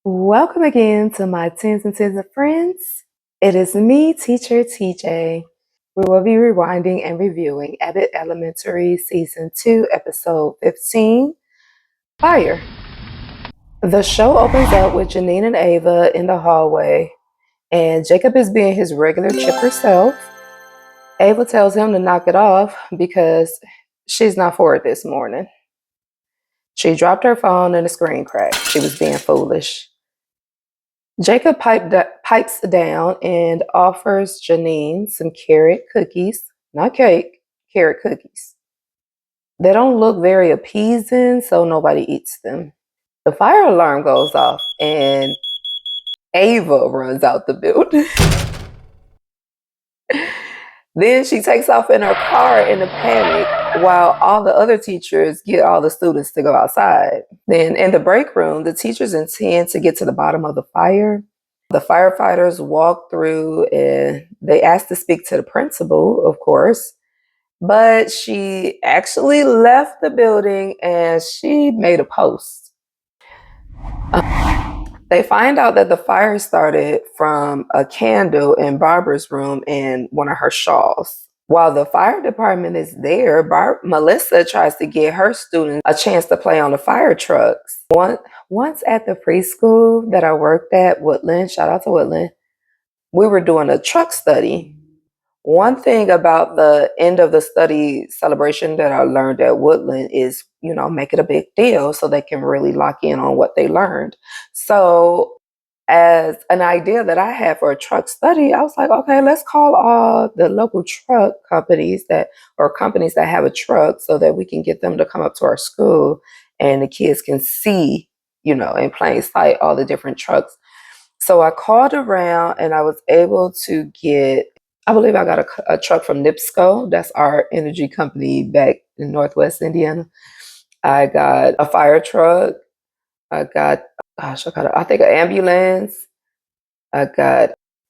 Welcome again to my tens and tens of friends. It is me, Teacher TJ. We will be rewinding and reviewing Abbott Elementary Season 2, Episode 15, Fire. The show opens up with Janine and Ava in the hallway, and Jacob is being his regular chipper self. Ava tells him to knock it off because she's not for it this morning. She dropped her phone and the screen cracked. She was being foolish. Jacob pipes down and offers Janine some carrot cookies, not cake, carrot cookies. They don't look very appeasing, so nobody eats them. The fire alarm goes off and Ava runs out the building. Then she takes off in her car in a panic while all the other teachers get all the students to go outside. Then in the break room, the teachers intend to get to the bottom of the fire. The firefighters walk through and they ask to speak to the principal, of course, but she actually left the building and she made a post. They find out that the fire started from a candle in Barbara's room and one of her shawls. While the fire department is there, Melissa tries to give her students a chance to play on the fire trucks. Once at the preschool that I worked at, Woodland, shout out to Woodland, we were doing a truck study. One thing about the end of the study celebration that I learned at Woodland is, make it a big deal so they can really lock in on what they learned. So as an idea that I had for a truck study, I was like, okay, let's call all the local truck companies that have a truck so that we can get them to come up to our school and the kids can see, in plain sight, all the different trucks. So I called around and I was able to get, I believe I got a truck from NIPSCO. That's our energy company back in Northwest Indiana. I got a fire truck. I got I think an ambulance. I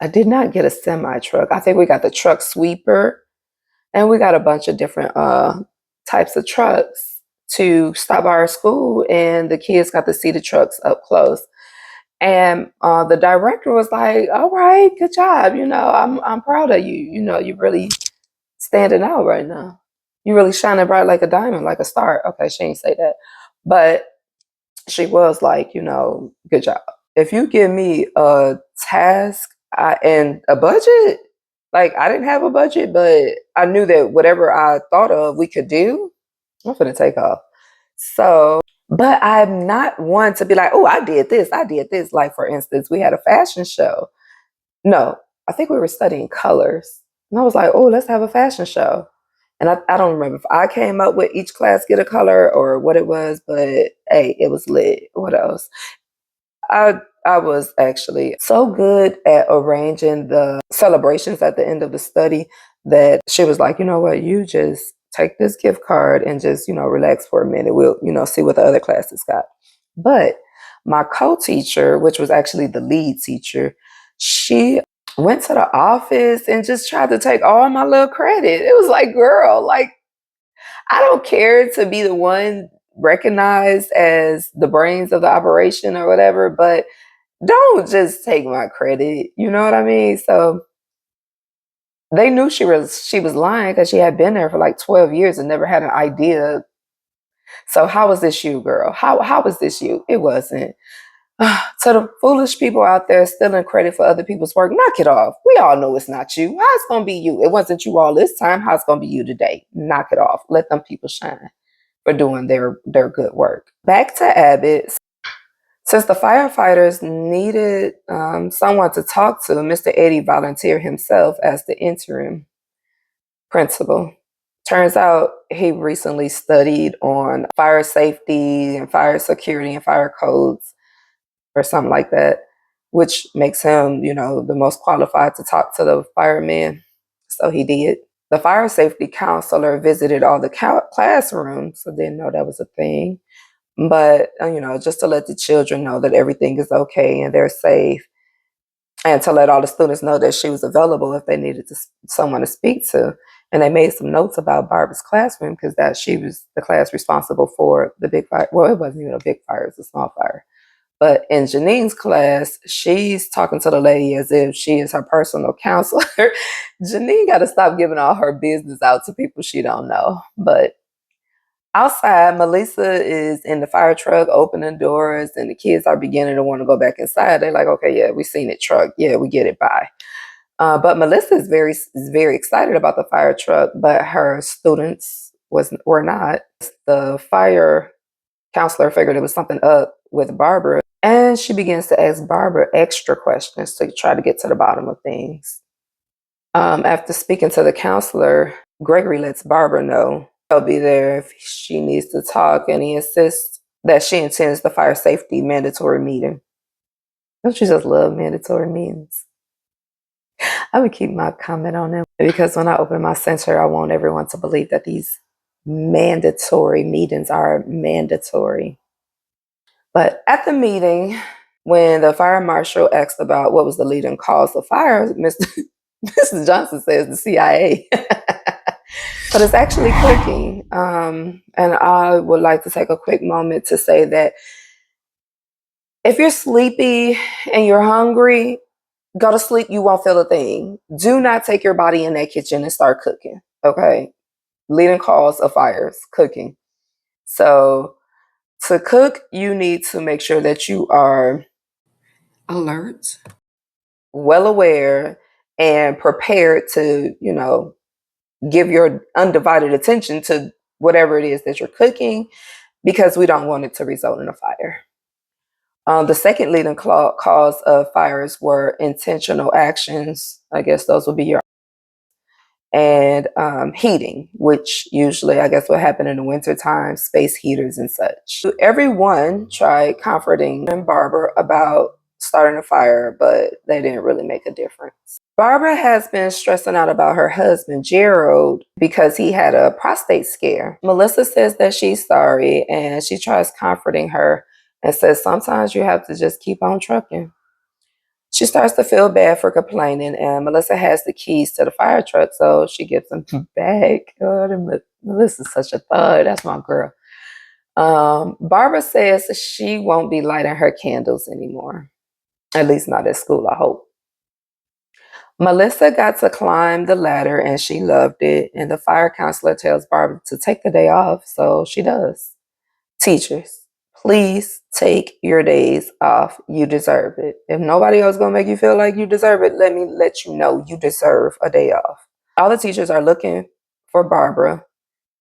did not get a semi truck. I think we got the truck sweeper, and we got a bunch of different types of trucks to stop by our school, and the kids got to see the trucks up close. And the director was like, "All right, good job. I'm proud of you. You're really standing out right now. You're really shining bright like a diamond, like a star." Okay, she didn't say that, but she was like, good job. If you give me a task and a budget, like I didn't have a budget, but I knew that whatever I thought of we could do, I'm gonna take off. So, but I'm not one to be like, oh, I did this. Like, for instance, we had a fashion show. No, I think we were studying colors. And I was like, oh, let's have a fashion show. And I don't remember if I came up with each class get a color or what it was, but hey, it was lit. What else? I was actually so good at arranging the celebrations at the end of the study that she was like, you know what, you just take this gift card and just, relax for a minute. We'll, see what the other classes got. But my co-teacher, which was actually the lead teacher, she went to the office and just tried to take all my little credit. It was like, girl, like, I don't care to be the one recognized as the brains of the operation or whatever, but don't just take my credit. You know what I mean? So they knew she was lying because she had been there for like 12 years and never had an idea. So how was this you, girl? How was this you? It wasn't. To the foolish people out there stealing credit for other people's work, knock it off. We all know it's not you. How it's gonna be you? It wasn't you all this time. How it's gonna be you today? Knock it off. Let them people shine for doing their good work. Back to Abbott. Since the firefighters needed someone to talk to, Mr. Eddie volunteered himself as the interim principal. Turns out he recently studied on fire safety and fire security and fire codes or something like that, which makes him, the most qualified to talk to the firemen. So he did. The fire safety counselor visited all the classrooms, so didn't know that was a thing. But, just to let the children know that everything is okay and they're safe, and to let all the students know that she was available if they needed someone to speak to. And they made some notes about Barbara's classroom because that she was the class responsible for the big fire. Well, it wasn't even a big fire, it was a small fire. But in Janine's class, she's talking to the lady as if she is her personal counselor. Janine got to stop giving all her business out to people she don't know. But outside, Melissa is in the fire truck opening doors, and the kids are beginning to want to go back inside. They're like, okay, yeah, we seen it truck. Yeah, we get it, bye. But Melissa is very excited about the fire truck, but her students were not. The fire counselor figured it was something up with Barbara, and she begins to ask Barbara extra questions to try to get to the bottom of things. After speaking to the counselor, Gregory lets Barbara know he'll be there if she needs to talk, and he insists that she attends the fire safety mandatory meeting. Don't you just love mandatory meetings? I would keep my comment on them because when I open my center, I want everyone to believe that these mandatory meetings are mandatory. But at the meeting, when the fire marshal asked about what was the leading cause of fire, Mr. Johnson says the CIA. But it's actually cooking. And I would like to take a quick moment to say that if you're sleepy and you're hungry, go to sleep, you won't feel a thing. Do not take your body in that kitchen and start cooking, okay? Leading cause of fires, cooking. So to cook, you need to make sure that you are alert, well aware, and prepared to, give your undivided attention to whatever it is that you're cooking, because we don't want it to result in a fire. The second leading cause of fires were intentional actions. I guess those would be your and heating, which usually I guess what happened in the wintertime, space heaters and such. Everyone tried comforting Barbara about starting a fire, but they didn't really make a difference. Barbara has been stressing out about her husband, Gerald, because he had a prostate scare. Melissa says that she's sorry, and she tries comforting her and says sometimes you have to just keep on trucking. She starts to feel bad for complaining, and Melissa has the keys to the fire truck, so she gives them back. Oh, Melissa's such a thug. That's my girl. Barbara says she won't be lighting her candles anymore, at least not at school, I hope. Melissa got to climb the ladder, and she loved it, and the fire counselor tells Barbara to take the day off, so she does. Teachers, please take your days off. You deserve it. If nobody else is going to make you feel like you deserve it, let me let you know you deserve a day off. All the teachers are looking for Barbara,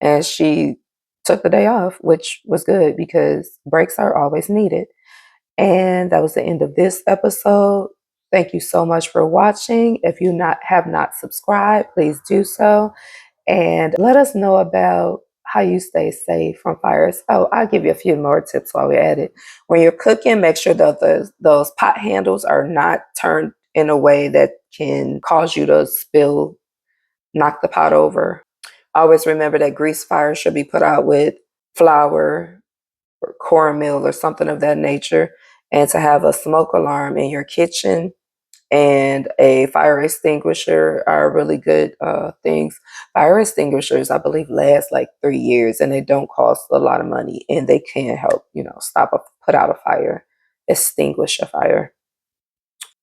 and she took the day off, which was good because breaks are always needed. And that was the end of this episode. Thank you so much for watching. If you have not subscribed, please do so. And let us know about how you stay safe from fires. Oh, I'll give you a few more tips while we're at it. When you're cooking, make sure that those pot handles are not turned in a way that can cause you to spill, knock the pot over. Always remember that grease fire should be put out with flour or cornmeal or something of that nature. And to have a smoke alarm in your kitchen and a fire extinguisher are really good things. Fire extinguishers, I believe, last like 3 years, and they don't cost a lot of money, and they can help, put out a fire, extinguish a fire.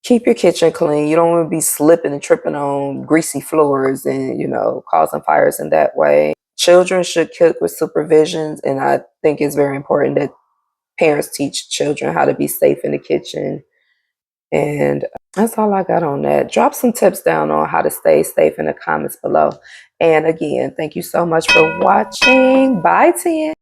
Keep your kitchen clean. You don't want to be slipping and tripping on greasy floors and, causing fires in that way. Children should cook with supervisions, and I think it's very important that parents teach children how to be safe in the kitchen. And that's all I got on that. Drop some tips down on how to stay safe in the comments below. And again, thank you so much for watching. Bye, Tim.